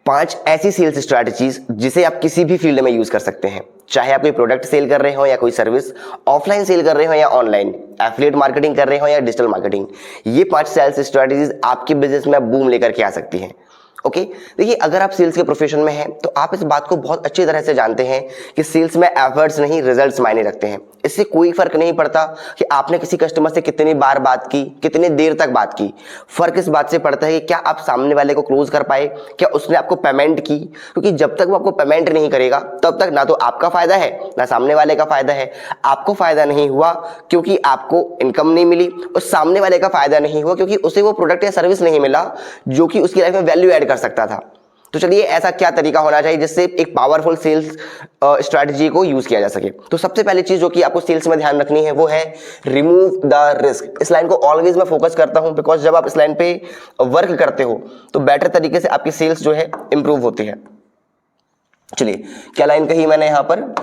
5 ऐसी sales strategies जिसे आप किसी भी फील्ड में यूज कर सकते हैं, चाहे आप कोई प्रोडक्ट सेल कर रहे हो या कोई सर्विस, ऑफलाइन सेल कर रहे हो या ऑनलाइन, एफिलिएट मार्केटिंग कर रहे हो या डिजिटल मार्केटिंग। ये 5 सेल्स स्ट्रैटेजीज आपके बिजनेस में बूम लेकर के आ सकती हैं। ओके, देखिए अगर आप सेल्स के प्रोफेशन में हैं तो आप इस बात को बहुत अच्छी तरह से जानते हैं कि सेल्स में एफर्ट्स नहीं रिजल्ट्स मायने रखते हैं। इससे कोई फर्क नहीं पड़ता कि आपने किसी कस्टमर से कितनी बार बात की, कितने देर तक बात की। फर्क इस बात से पड़ता है कि क्या आप सामने वाले को क्लोज कर पाए, क्या उसने आपको पेमेंट की। क्योंकि जब तक वो आपको पेमेंट नहीं करेगा तब तक ना तो आपका फायदा है ना सामने वाले का फायदा है। आपको फायदा नहीं हुआ क्योंकि आपको इनकम नहीं मिली, और सामने वाले का फायदा नहीं हुआ क्योंकि उसे वो प्रोडक्ट या सर्विस नहीं मिला जो कि उसकी लाइफ में वैल्यू ऐड कर सकता था। तो चलिए ऐसा क्या तरीका होना चाहिए जिससे एक पावरफुल सेल्स स्ट्रैटेजी को यूज किया जा सके। तो सबसे पहली चीज जो कि आपको सेल्स में ध्यान रखनी है वो है रिमूव द रिस्क। इस लाइन को ऑलवेज मैं फोकस करता हूं बिकॉज जब आप इस लाइन पे वर्क करते हो तो बेटर तरीके से आपकी सेल्स जो है इंप्रूव होती है। चलिए क्या लाइन कही मैंने यहां पर,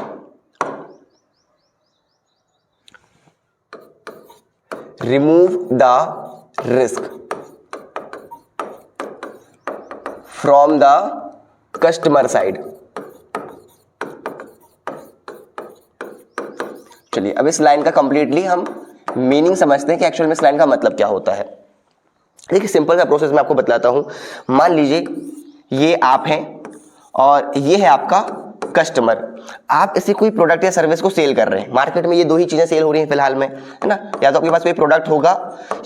remove the risk from the customer side. चलिए अब इस लाइन का कंप्लीटली हम मीनिंग समझते हैं कि एक्चुअल में इस लाइन का मतलब क्या होता है। देखिए सिंपल सा प्रोसेस मैं आपको बतलाता हूं। मान लीजिए ये आप हैं और ये है आपका कस्टमर। आप इसे कोई प्रोडक्ट या सर्विस को सेल कर रहे हैं। मार्केट में ये 2 ही चीजें सेल हो रही हैं फिलहाल में, है ना, या तो आपके पास कोई प्रोडक्ट होगा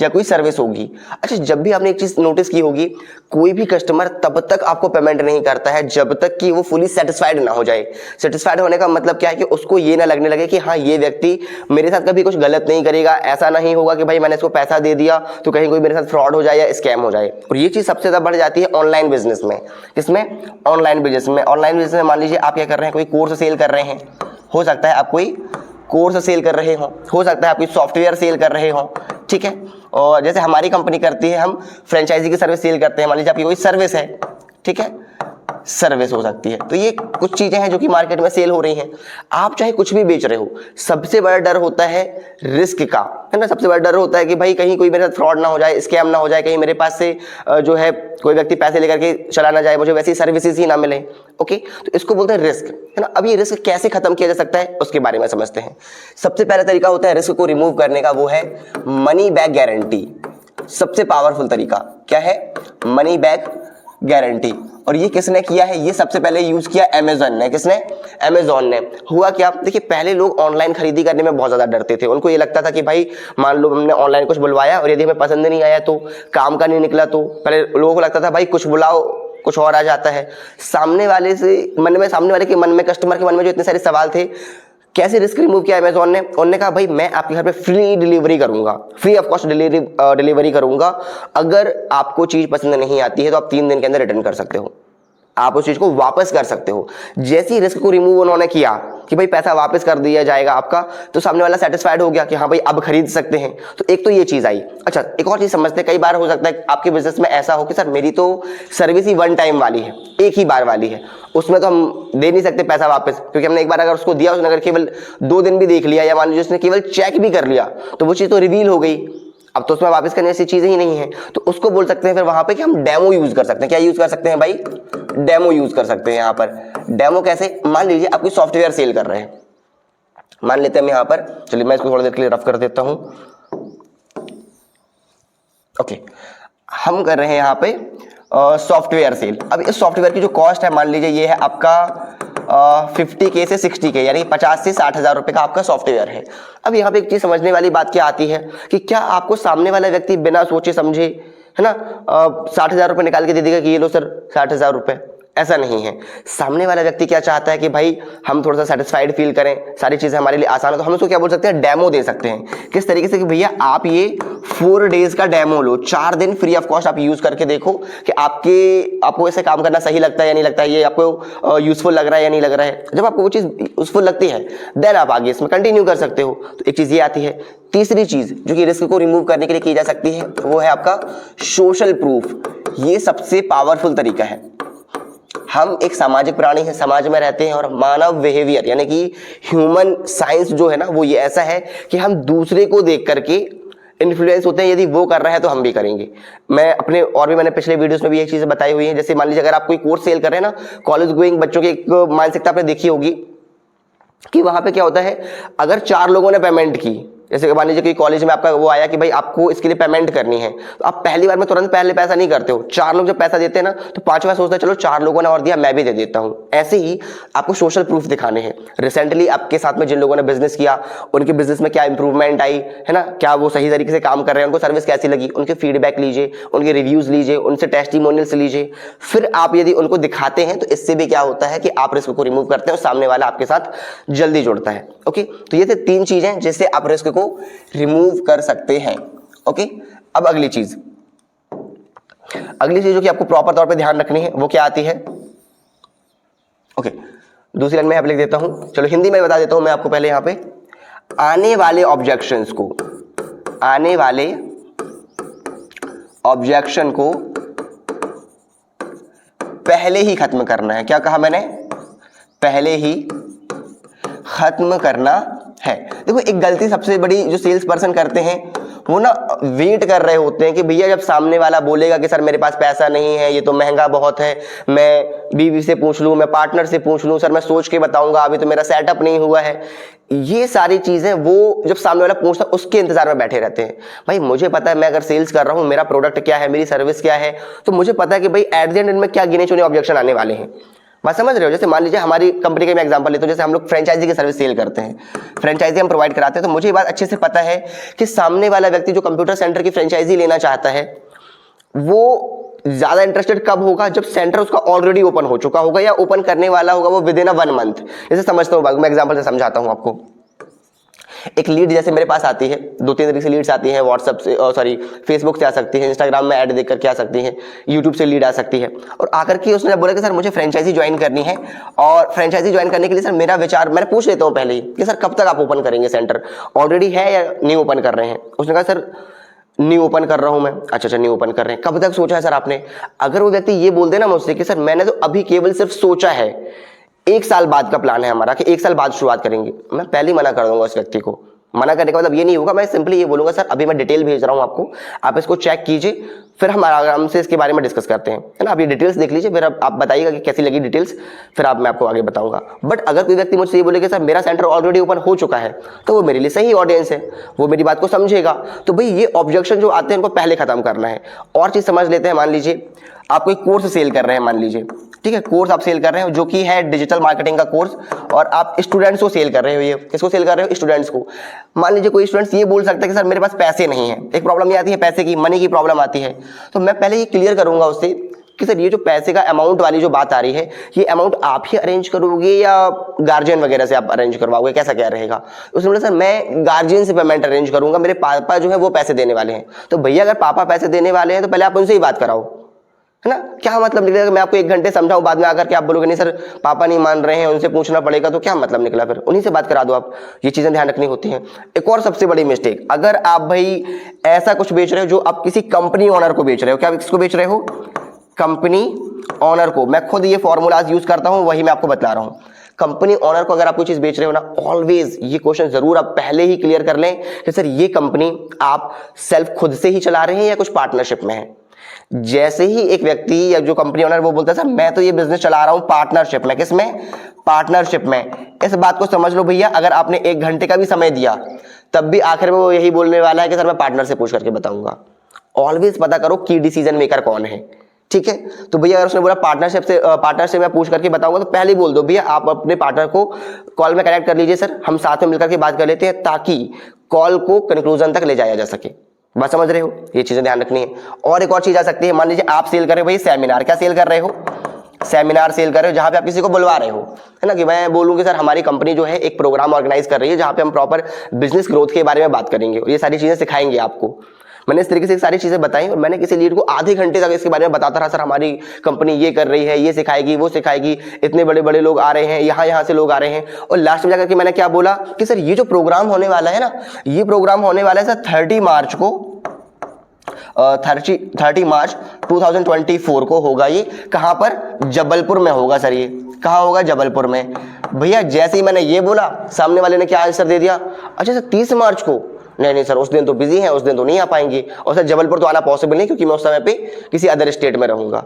या कोई सर्विस होगी। अच्छा, जब भी आपने एक चीज नोटिस की होगी, कोई भी कस्टमर तब तक आपको पेमेंट नहीं करता है जब तक कि वो फुली सेटिस्फाइड ना हो जाए। सेटिस्फाइड होने का मतलब क्या है कि उसको ये ना लगने लगे कि हाँ ये व्यक्ति मेरे साथ कभी कुछ गलत नहीं करेगा। ऐसा नहीं होगा कि भाई मैंने इसको पैसा दे दिया तो कहीं कोई मेरे साथ फ्रॉड हो जाए या स्कैम हो जाए। और ये चीज सबसे ज्यादा बढ़ जाती है ऑनलाइन बिजनेस में। किसमें? ऑनलाइन बिजनेस में। ऑनलाइन बिजनेस में मान लीजिए आप क्या कर रहे हैं, कोई कोर्स सेल कर रहे हैं। हो सकता है आप कोई कोर्स सेल कर रहे हो सकता है आप कोई सॉफ्टवेयर सेल कर रहे हो, ठीक है। और जैसे हमारी कंपनी करती है, हम फ्रेंचाइजी की सर्विस सेल करते हैं। मान लीजिए आपकी कोई सर्विस है, ठीक है, सर्विस हो सकती है। तो ये कुछ चीजें हैं जो कि मार्केट में सेल हो रही हैं। आप चाहे कुछ भी बेच रहे हो, सबसे बड़ा डर होता है रिस्क का, है ना। सबसे बड़ा डर होता है कि भाई कहीं कोई मेरे साथ फ्रॉड ना हो जाए, स्कैम ना हो जाए, कहीं मेरे पास से जो है कोई व्यक्ति पैसे लेकर के चला ना जाए, मुझे वैसी सर्विसेज ही ना मिले। ओके, तो इसको बोलते हैं रिस्क, है ना। अब ये रिस्क कैसे खत्म किया जा सकता है उसके बारे में समझते हैं। सबसे पहला तरीका होता है रिस्क को रिमूव करने का, वो है मनी बैक गारंटी। सबसे पावरफुल तरीका क्या है? Money back guarantee. और ये किसने किया है? ये सबसे पहले यूज किया अमेज़न ने। किसने? अमेज़न ने। हुआ क्या, देखिए पहले लोग ऑनलाइन खरीदी करने में बहुत ज्यादा डरते थे। उनको ये लगता था कि भाई मान लो हमने ऑनलाइन कुछ बुलवाया और यदि हमें पसंद नहीं आया तो, काम का नहीं निकला तो, पहले लोगों को लगता था भाई कुछ बुलाओ कुछ और आ जाता है। सामने वाले के मन में, कस्टमर के मन में जो इतने सारे सवाल थे, कैसे रिस्क रिमूव किया अमेज़न ने? उन्होंने कहा भाई मैं आपके घर पे फ्री डिलीवरी करूंगा, फ्री ऑफ कॉस्ट डिलीवरी करूंगा। अगर आपको चीज पसंद नहीं आती है तो आप 3 दिन के अंदर रिटर्न कर सकते हो, आप उस चीज को वापस कर सकते हो। जैसी रिस्क को रिमूव उन्होंने किया कि भाई पैसा वापस कर दिया जाएगा आपका, तो सामने वाला सेटिस्फाइड हो गया कि हाँ भाई अब खरीद सकते हैं। तो एक तो ये चीज आई। अच्छा, एक और चीज समझते हैं। कई बार हो सकता है आपके बिजनेस में ऐसा हो कि सर मेरी तो सर्विस ही 1 टाइम वाली है, एक ही बार वाली है, उसमें तो हम दे नहीं सकते पैसा वापस, क्योंकि हमने एक बार अगर उसको दिया, उसने अगर केवल 2 दिन भी देख लिया या मान लीजिए उसने केवल चेक भी कर लिया तो वो चीज तो रिवील हो गई, अब तो उसमें वापस करने जैसी चीजें ही नहीं है। तो उसको बोल सकते हैं फिर वहां पे कि हम डेमो यूज कर सकते हैं। क्या यूज कर सकते हैं भाई? डेमो यूज कर सकते हैं। यहां पर डेमो कैसे? मान लीजिए आप कोई सॉफ्टवेयर सेल कर रहे हैं, मान लेते हैं हम यहां पर, चलिए मैं इसको थोड़ी देर के लिए रफ कर देता हूं। ओके, हम कर रहे हैं यहां पे सॉफ्टवेयर सेल। अब इस सॉफ्टवेयर की जो कॉस्ट है, मान लीजिए ये है आपका 50K से 60K, यानी 50 से 60,000 रुपए का आपका सॉफ्टवेयर है। अब यहाँ पे एक चीज समझने वाली बात क्या आती है कि क्या आपको सामने वाला व्यक्ति बिना सोचे समझे, है ना, 60,000 रुपए निकाल के दे देगा कि ये लो सर 60,000 रुपए? ऐसा नहीं है। सामने वाला व्यक्ति क्या चाहता है कि भाई हम थोड़ा सा सेटिस्फाइड फील करें, सारी चीजें हमारे लिए आसान हो, तो हम उसको क्या बोल सकते हैं? डेमो दे सकते हैं। किस तरीके से कि भैया आप ये 4 डेज का डेमो लो, 4 दिन फ्री ऑफ कॉस्ट आप यूज करके देखो कि आपको ऐसे काम करना सही लगता है या नहीं लगता है, ये आपको यूजफुल लग रहा है या नहीं लग रहा है। जब आपको वो चीज यूजफुल लगती है देन आप आगे इसमें कंटिन्यू कर सकते हो। तो एक चीज ये आती है। तीसरी चीज जो कि रिस्क को रिमूव करने के लिए की जा सकती है वो है आपका सोशल प्रूफ। ये सबसे पावरफुल तरीका है। हम एक सामाजिक प्राणी हैं, समाज में रहते हैं, और मानव बिहेवियर यानी कि ह्यूमन साइंस जो है ना, वो ये ऐसा है कि हम दूसरे को देख करके इन्फ्लुएंस होते हैं, यदि वो कर रहा है तो हम भी करेंगे। मैं अपने और भी मैंने पिछले वीडियोस में भी ये चीजें बताई हुई हैं। जैसे मान लीजिए अगर आप कोई कोर्स सेल कर रहे हैं ना, कॉलेज गोइंग बच्चों की एक मानसिकता आपने देखी होगी कि वहां पे क्या होता है, अगर 4 लोगों ने पेमेंट की, जैसे मान लीजिए कि कॉलेज में आपका वो आया कि भाई आपको इसके लिए पेमेंट करनी है, तो आप पहली बार में तुरंत पहले पैसा नहीं करते हो। 4 लोग जब पैसा देते हैं ना, तो 5वां सोचता है चलो 4 लोगों ने और दिया, मैं भी दे देता हूं। ऐसे ही आपको सोशल प्रूफ दिखाने हैं। रिसेंटली आपके साथ में जिन लोगों ने बिजनेस किया, उनके बिजनेस में क्या इंप्रूवमेंट आई है ना, क्या वो सही तरीके से काम कर रहे हैं, उनको सर्विस कैसी लगी, उनके फीडबैक लीजिए, उनके रिव्यूज लीजिए, उनसे टेस्टिमोनियल्स लीजिए। फिर आप यदि उनको दिखाते हैं तो इससे भी क्या होता है कि आप रिस्क को रिमूव करते हैं और सामने वाला आपके साथ जल्दी जुड़ता है। ओके, तो ये थे 3 चीजें जिससे आप रिस्क को रिमूव कर सकते हैं। ओके, अब अगली चीज जो कि आपको प्रॉपर तौर पे ध्यान रखनी है वो क्या आती है। ओके, दूसरी लाइन में यहाँ पे लिख देता हूं, चलो हिंदी में बता देता हूं मैं आपको पहले। यहां पे आने वाले ऑब्जेक्शन को पहले ही खत्म करना है। क्या कहा मैंने? पहले ही खत्म करना है। देखो, एक गलती सबसे बड़ी जो सेल्स पर्सन करते हैं, वो ना वेट कर रहे होते हैं कि भैया जब सामने वाला बोलेगा कि सर मेरे पास पैसा नहीं है, ये तो महंगा बहुत है, मैं बीवी से पूछ लूं, मैं पार्टनर से पूछ लूं, सर मैं सोच के बताऊंगा, अभी तो मेरा सेटअप नहीं हुआ है। ये सारी चीजें वो जब सामने वाला पूछता है उसके इंतजार में बैठे रहते हैं। भाई मुझे पता है मैं अगर सेल्स कर रहा हूं, मेरा प्रोडक्ट क्या है, मेरी सर्विस क्या है, तो मुझे पता है कि भाई एट द एंड में क्या गिने चुने ऑब्जेक्शन आने वाले हैं। बात समझ रहे हो? जैसे मान लीजिए हमारी कंपनी का मैं एग्जांपल लेता हूं, जैसे हम लोग फ्रेंचाइजी की सर्विस सेल करते हैं, फ्रेंचाइजी हम प्रोवाइड कराते हैं, तो मुझे ये बात अच्छे से पता है कि सामने वाला व्यक्ति जो कंप्यूटर सेंटर की फ्रेंचाइजी लेना चाहता है, वो ज्यादा इंटरेस्टेड कब होगा? जब सेंटर उसका ऑलरेडी ओपन हो चुका होगा या ओपन करने वाला होगा वो विद इन 1 मंथ। जैसे समझता हूं, मैं एग्जांपल से समझाता हूं आपको। एक लीड जैसे मेरे पास आती है, 2-3 तरीके से लीड्स आती हैं, व्हाट्सएप से फेसबुक से आ सकती है, इंस्टाग्राम में ऐड देख करके आ सकती है, यूट्यूब से लीड आ सकती है। और आकर के उसने बोला कि सर मुझे फ्रेंचाइजी ज्वाइन करनी है, और फ्रेंचाइजी ज्वाइन करने के लिए सर मेरा विचार, मैंने पूछ लेता हूँ पहले ही कि सर कब तक आप ओपन करेंगे सेंटर, ऑलरेडी है या न्यू ओपन कर रहे हैं? उसने कहा सर न्यू ओपन कर रहा हूं मैं। अच्छा, न्यू ओपन कर रहे हैं, कब तक सोचा है सर आपने? अगर वो व्यक्ति ये बोल दे ना मुझसे कि सर मैंने तो अभी केवल सिर्फ सोचा है, 1 साल बाद का प्लान है हमारा कि 1 साल बाद शुरुआत करेंगे, मैं पहले ही मना कर दूंगा उस व्यक्ति को। मना करने का मतलब ये नहीं होगा, मैं सिंपली ये बोलूंगा सर अभी मैं डिटेल भेज रहा हूं आपको, आप इसको चेक कीजिए, फिर हम आराम से इसके बारे में डिस्कस करते हैं, है ना। आप ये डिटेल्स देख लीजिए, फिर आप बताइएगा कि कैसी लगी डिटेल्स, फिर मैं आपको आगे बताऊंगा। बट अगर कोई व्यक्ति मुझसे ये बोले कि सर मेरा सेंटर ऑलरेडी ओपन हो चुका है, तो वो मेरे लिए सही ऑडियंस है, वो मेरी बात को समझेगा। तो भाई ये ऑब्जेक्शन जो आते हैं उनको पहले खत्म करना है। और चीज समझ लेते हैं, मान लीजिए आप कोई कोर्स सेल कर रहे हैं, मान लीजिए, ठीक है, कोर्स आप सेल कर रहे हो जो कि है डिजिटल मार्केटिंग का कोर्स, और आप स्टूडेंट्स को सेल कर रहे हो। ये किसको सेल कर रहे हो? स्टूडेंट्स को। मान लीजिए कोई स्टूडेंट्स ये बोल सकता है कि सर मेरे पास पैसे नहीं है, एक प्रॉब्लम ये आती है पैसे की, मनी की प्रॉब्लम आती है। तो मैं पहले ये क्लियर करूंगा उससे कि सर ये जो पैसे का अमाउंट वाली जो बात आ रही है, ये अमाउंट आप ही अरेंज करोगे या गार्जियन वगैरह से आप अरेंज करवाओगे, कैसा क्या रहेगा? उसने बोला सर मैं गार्जियन से पेमेंट अरेंज करूंगा, मेरे पापा जो है वो पैसे देने वाले हैं। तो भैया अगर पापा पैसे देने वाले हैं तो पहले आप उनसे ही बात कराओ, है ना। क्या मतलब निकलेगा? मैं आपको 1 घंटे समझाऊं, बाद में आकर के आप बोलोगे नहीं सर पापा नहीं मान रहे हैं, उनसे पूछना पड़ेगा, तो क्या मतलब निकला? फिर उन्हीं से बात करा दो आप। ये चीजें ध्यान रखनी होती हैं। एक और सबसे बड़ी मिस्टेक, अगर आप भाई ऐसा कुछ बेच रहे हो जो आप किसी कंपनी ओनर को बेच रहे हो, क्या किसको बेच रहे हो? कंपनी ओनर को। मैं खुद ये फॉर्मूलाज यूज करता हूं, वही मैं आपको बता रहा हूं। कंपनी ओनर को अगर आप कोई चीज बेच रहे हो ना, ऑलवेज ये क्वेश्चन जरूर आप पहले ही क्लियर कर लें कि सर ये कंपनी आप सेल्फ खुद से ही चला रहे हैं या कुछ पार्टनरशिप में है। जैसे ही एक व्यक्ति या जो कंपनी ओनर वो बोलता है सर मैं तो ये बिजनेस चला रहा हूं पार्टनरशिप में, किसमें? पार्टनरशिप में। इस बात को समझ लो भैया, अगर आपने 1 घंटे का भी समय दिया तब भी आखिर में वो यही बोलने वाला है कि सर मैं पार्टनर से पूछ करके बताऊंगा। ऑलवेज पता करो की डिसीजन मेकर कौन है, ठीक है। तो भैया अगर उसने बोला पार्टनर से मैं पूछ करके बताऊंगा, तो पहले ही बोल दो भैया आप अपने पार्टनर को कॉल में कनेक्ट कर लीजिए सर, हम साथ में मिलकर के बात कर लेते हैं, ताकि कॉल को कंक्लूजन तक ले जाया जा सके। बात समझ रहे हो? ये चीजें ध्यान रखनी है। और एक और चीज आ सकती है, मान लीजिए आप सेल कर रहे हो भाई सेमिनार, क्या सेल कर रहे हो? सेमिनार सेल कर रहे हो, जहां पे आप किसी को बुलवा रहे हो, है ना, कि मैं बोलूंगी सर हमारी कंपनी जो है एक प्रोग्राम ऑर्गेनाइज कर रही है जहां पे हम प्रॉपर बिजनेस ग्रोथ के बारे में बात करेंगे और ये सारी चीजें सिखाएंगे आपको। मैंने इस तरीके से सारी चीजें बताई और मैंने किसी लीड को आधे घंटे तक इसके बारे में बताता रहा, सर हमारी कंपनी ये कर रही है, ये सिखाएगी, वो सिखाएगी, इतने बड़े बड़े लोग आ रहे हैं, यहाँ से लोग आ रहे हैं। और लास्ट में जाकर के मैंने क्या बोला कि सर ये जो प्रोग्राम होने वाला है ना, ये प्रोग्राम होने वाला है सर 30 मार्च को 30 मार्च 2024 को होगा। ये कहां पर? जबलपुर में होगा सर। ये कहां होगा? जबलपुर में। भैया जैसे ही मैंने ये बोला, सामने वाले ने क्या आंसर दे दिया? अच्छा सर 30 मार्च को, नहीं नहीं सर उस दिन तो बिजी है, उस दिन तो नहीं आ पाएंगे, और सर जबलपुर तो आना पॉसिबल नहीं क्योंकि मैं उस समय पे किसी अदर स्टेट में रहूंगा।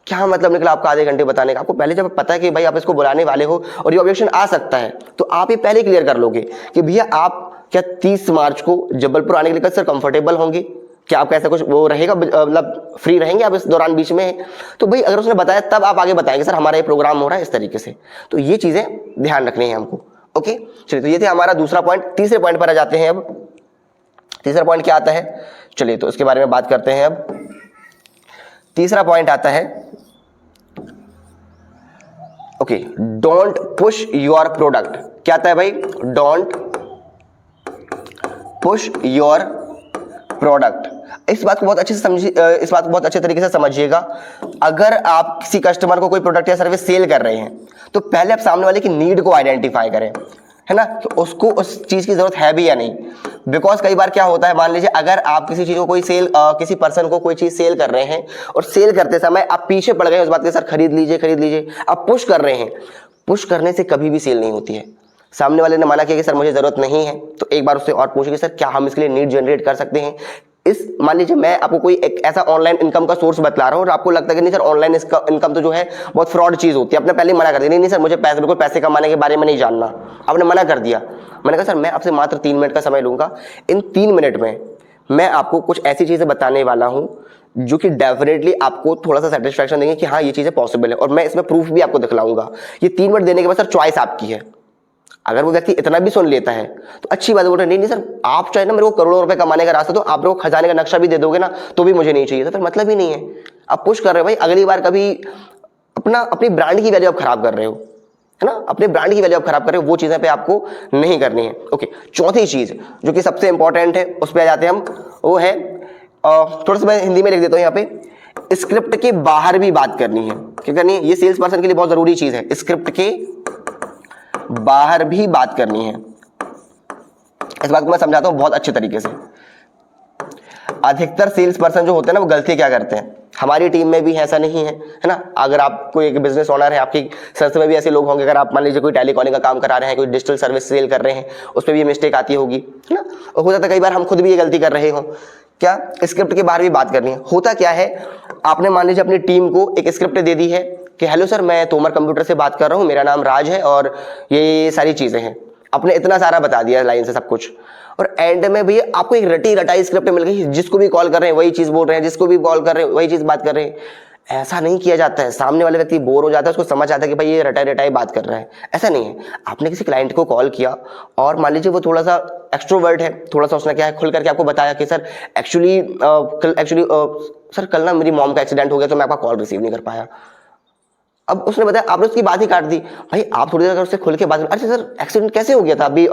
क्या मतलब निकला आपका आधे घंटे बताने का? आपको पहले जब पता है कि भाई आप इसको बुलाने वाले हो और ये ऑब्जेक्शन आ सकता है तो आप ये पहले क्लियर कर लोगे कि भैया आप क्या 30 मार्च को जबलपुर आने के लिए सर कंफर्टेबल होंगे, क्या आपका ऐसा कुछ वो रहेगा, मतलब फ्री रहेंगे आप इस दौरान बीच में? तो भाई अगर उसने बताया तब आप आगे बताएंगे सर हमारा ये प्रोग्राम हो रहा है इस तरीके से। तो ये चीजें ध्यान रखनी है हमको। ओके चलिए, तो ये थे हमारा दूसरा पॉइंट। तीसरे पॉइंट पर आ जाते हैं। अब तीसरा पॉइंट क्या आता है, चलिए तो इसके बारे में बात करते हैं। अब तीसरा पॉइंट आता है okay, don't push your product. क्या आता है भाई? Don't push your product. इस बात को बहुत अच्छे से समझिए, इस बात को बहुत अच्छे तरीके से समझिएगा। अगर आप किसी कस्टमर को कोई प्रोडक्ट या सर्विस सेल कर रहे हैं तो पहले आप सामने वाले की नीड को आइडेंटिफाई करें, है ना, कि उसको उस चीज की जरूरत है भी या नहीं। बिकॉज कई बार क्या होता है, मान लीजिए अगर आप किसी चीज को कोई किसी पर्सन को कोई चीज सेल कर रहे हैं और सेल करते समय आप पीछे पड़ गए उस बात के, सर खरीद लीजिए खरीद लीजिए, आप पुश कर रहे हैं। पुश करने से कभी भी सेल नहीं होती है। सामने वाले ने माना किया कि सर मुझे जरूरत नहीं है, तो एक बार उससे और पूछिए सर क्या हम इसके लिए नीड जनरेट कर सकते हैं। इस मान लीजिए मैं आपको कोई एक ऐसा ऑनलाइन इनकम का सोर्स बतला रहा हूं और आपको लगता है कि नहीं सर ऑनलाइन इनकम तो जो है बहुत फ्रॉड चीज होती है, आपने पहले मना कर दिया, नहीं सर मुझे बिल्कुल पैसे कमाने के बारे में नहीं जानना, आपने मना कर दिया। मैंने कहा सर मैं आपसे मात्र 3 मिनट का समय लूंगा, इन 3 मिनट में मैं आपको कुछ ऐसी चीजें बताने वाला हूं जो कि डेफिनेटली आपको थोड़ा सा सेटिस्फैक्शन देंगे कि हाँ ये चीजें पॉसिबल है, और मैं इसमें प्रूफ भी आपको दिखलाऊंगा। ये 3 मिनट देने के बाद सर चॉइस आपकी है। अगर वो व्यक्ति इतना भी सुन लेता है तो अच्छी बात है, बोल रहे नहीं सर आप चाहे ना मेरे को करोड़ों रुपए कमाने का रास्ता, तो आप लोग खजाने का नक्शा भी दे दोगे ना तो भी मुझे नहीं चाहिए, तो फिर मतलब ही नहीं है। आप पुश कर रहे हो भाई, अगली बार कभी अपनी ब्रांड की वैल्यू आप खराब कर रहे हो, है ना, अपने ब्रांड की वैल्यू आप खराब कर रहे हो, वो चीजें पे आपको नहीं करनी है। ओके, चौथी चीज जो कि सबसे इंपॉर्टेंट है उस पर आ जाते हैं हम, वो है थोड़ा सा मैं हिंदी में लिख देता हूं यहाँ पे, स्क्रिप्ट के बाहर भी बात करनी है। क्या करनी है? ये सेल्स पर्सन के लिए बहुत जरूरी चीज है, स्क्रिप्ट के बाहर भी बात करनी है। इस बात को मैं समझाता हूं बहुत अच्छे तरीके से। अधिकतर सेल्स पर्सन जो होते हैं ना वो गलती क्या करते हैं, हमारी टीम में भी ऐसा नहीं है, है ना, अगर आप कोई एक बिजनेस ओनर है आपकी संस्था में भी ऐसे लोग होंगे, अगर आप मान लीजिए कोई टेलीकॉलिंग का काम करा रहे हैं, कोई डिजिटल सर्विस सेल कर रहे हैं, उस पर भी ये मिस्टेक आती होगी, है ना, और हो जाता है कई बार हम खुद भी ये गलती कर रहे हो। क्या? स्क्रिप्ट के बाहर भी बात करनी है। होता क्या है, आपने मान लीजिए अपनी टीम को एक स्क्रिप्ट दे दी है कि हेलो सर मैं तोमर कंप्यूटर से बात कर रहा हूँ, मेरा नाम राज है और ये सारी चीजें हैं, आपने इतना सारा बता दिया लाइन से सब कुछ, और एंड में भैया आपको एक रटी रटाई स्क्रिप्ट मिल गई, जिसको भी कॉल कर रहे हैं वही चीज बोल रहे हैं, जिसको भी कॉल कर रहे हैं वही चीज बात कर रहे हैं। ऐसा नहीं किया जाता है, सामने वाले व्यक्ति बोर हो जाता है, उसको समझ आता है कि भाई ये रटाई रटाई बात कर रहा है। ऐसा नहीं है। आपने किसी क्लाइंट को कॉल किया और मान लीजिए वो थोड़ा सा एक्सट्रोवर्ट है, थोड़ा सा उसने क्या है खुल करके आपको बताया कि सर एक्चुअली सर कल ना मेरी मॉम का एक्सीडेंट हो गया तो मैं आपका कॉल रिसीव नहीं कर पाया। अब उसने बताया, आपने उसकी बात ही काट दी। भाई आप थोड़ी देर अगर उससे खुल के बात, अच्छा सर एक्सीडेंट कैसे हो गया था, अभी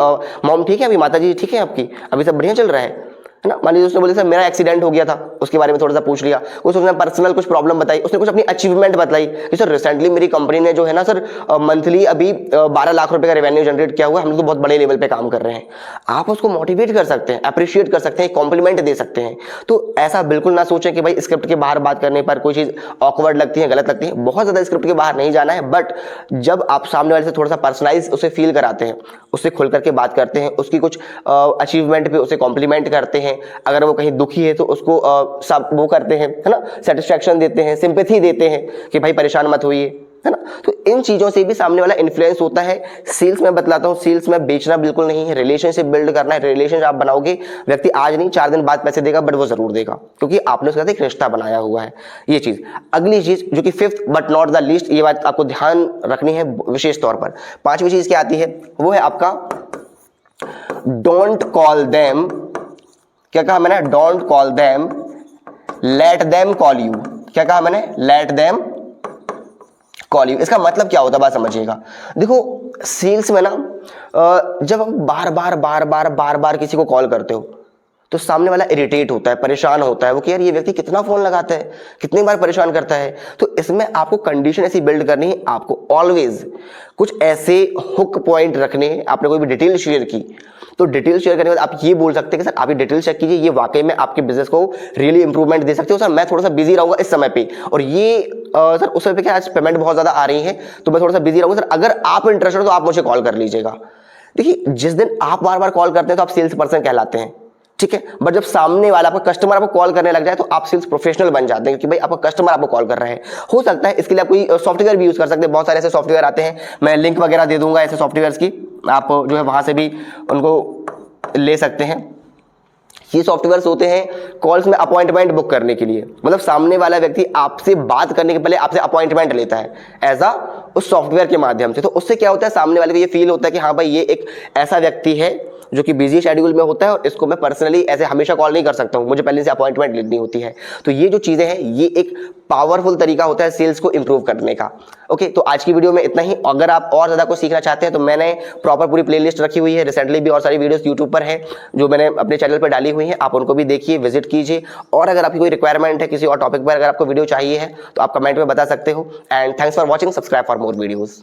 मॉम ठीक है, अभी माता जी ठीक है आपकी, अभी सब बढ़िया चल रहा है ना। मान लीजिए उसने बोले सर मेरा एक्सीडेंट हो गया था, उसके बारे में थोड़ा सा पूछ लिया, उसने पर्सनल कुछ प्रॉब्लम बताई, उसने कुछ अपनी अचीवमेंट बताई कि सर रिसेंटली मेरी कंपनी ने जो है ना सर मंथली अभी 12 लाख रुपए का रेवेन्यू जनरेट किया हुआ है, हम लोग तो बहुत बड़े लेवल पे काम कर रहे हैं। आप उसको मोटिवेट कर सकते हैं, अप्रिशिएट कर सकते हैं, कॉम्प्लीमेंट दे सकते हैं। तो ऐसा बिल्कुल ना सोचें कि भाई स्क्रिप्ट के बाहर बात करने पर कोई चीज ऑकवर्ड लगती है, गलत लगती है। बहुत ज्यादा स्क्रिप्ट के बाहर नहीं जाना है, बट जब आप सामने वाले से थोड़ा सा पर्सनलाइज उसे फील कराते हैं, उससे खुल करके बात करते हैं, उसकी कुछ अचीवमेंट पे उसे कॉम्प्लीमेंट करते हैं, अगर वो कहीं दुखी है तो उसको सब वो करते हैं, है ना, सेटिस्फैक्शन देते हैं, सिंपैथी देते हैं कि भाई परेशान मत होइए, है ना। तो इन चीजों से भी सामने वाला इन्फ्लुएंस होता है। सेल्स में बतलाता हूं, सेल्स में बेचना बिल्कुल नहीं है, रिलेशनशिप बिल्ड करना है। रिलेशनशिप आप बनाओगे, व्यक्ति आज नहीं 4 दिन बाद पैसे देगा, बट वो जरूर देगा, क्योंकि आपने उसके साथ एक रिश्ता बनाया हुआ है। ये चीज। अगली चीज जो कि 5th but not the least, ये बात आपको ध्यान रखनी है विशेष तौर पर। 5वीं चीज क्या आती है, वो है आपका डोंट कॉल देम। क्या कहा मैंने? Don't call them, let them call you. क्या कहा मैंने? Let them call you. इसका मतलब क्या होता है, बात समझिएगा। देखो सेल्स में ना जब हम बार बार किसी को कॉल करते हो तो सामने वाला इरिटेट होता है, परेशान होता है, वो कि यार ये व्यक्ति कितना फोन लगाता है, कितनी बार परेशान करता है। तो इसमें आपको कंडीशन ऐसी बिल्ड करनी है, आपको ऑलवेज कुछ ऐसे हुक पॉइंट रखने हैं। आपने कोई भी डिटेल शेयर की तो डिटेल शेयर करने के बाद आप ये बोल सकते हैं कि सर आप ये डिटेल चेक कीजिए, ये वाकई में आपके बिजनेस को रियली इंप्रूवमेंट दे सकते हो। सर मैं थोड़ा सा बिजी रहूंगा इस समय पे, और ये सर उस समय पे क्या आज पेमेंट बहुत ज्यादा आ रही है तो मैं थोड़ा सा बिजी रहूंगा। सर अगर आप इंटरेस्टेड हो तो आप मुझे कॉल कर लीजिएगा। देखिए जिस दिन आप बार बार कॉल करते हैं तो आप सेल्स पर्सन कहलाते हैं, ठीक है। बट जब सामने वाला आपका कस्टमर आपको कॉल करने लग जाए तो आप सेल्स प्रोफेशनल बन जाते हैं, क्योंकि भाई आपका कस्टमर आपको कॉल कर रहे हैं। हो सकता है इसके लिए आप कोई सॉफ्टवेयर भी यूज कर सकते हैं, बहुत सारे ऐसे सॉफ्टवेयर आते हैं, मैं लिंक वगैरह दे दूंगा ऐसे सॉफ्टवेयर्स की, आप जो है वहां से भी उनको ले सकते हैं। ये सॉफ्टवेयर्स होते हैं कॉल्स में अपॉइंटमेंट बुक करने के लिए, मतलब सामने वाला व्यक्ति आपसे बात करने के पहले आपसे अपॉइंटमेंट लेता है एज अ उस सॉफ्टवेयर के माध्यम से। तो उससे क्या होता है, सामने वाले को ये फील होता है कि हाँ भाई ये एक ऐसा व्यक्ति है जो कि बिजी शेड्यूल में होता है और इसको मैं पर्सनली ऐसे हमेशा कॉल नहीं कर सकता हूँ, मुझे पहले से अपॉइंटमेंट लेनी होती है। तो ये जो चीज़ें हैं ये एक पावरफुल तरीका होता है सेल्स को इंप्रूव करने का। ओके, तो आज की वीडियो में इतना ही। अगर आप और ज़्यादा कुछ सीखना चाहते हैं तो मैंने प्रॉपर पूरी प्लेलिस्ट रखी हुई है, रिसेंटली भी और सारी वीडियोस यूट्यूब पर हैं जो मैंने अपने चैनल पर डाली हुई हैं, आप उनको भी देखिए, विजिट कीजिए। और अगर आपकी कोई रिक्वायरमेंट है किसी और टॉपिक पर, अगर आपको वीडियो चाहिए है तो आप कमेंट में बता सकते हो। And thanks for watching, subscribe for more videos.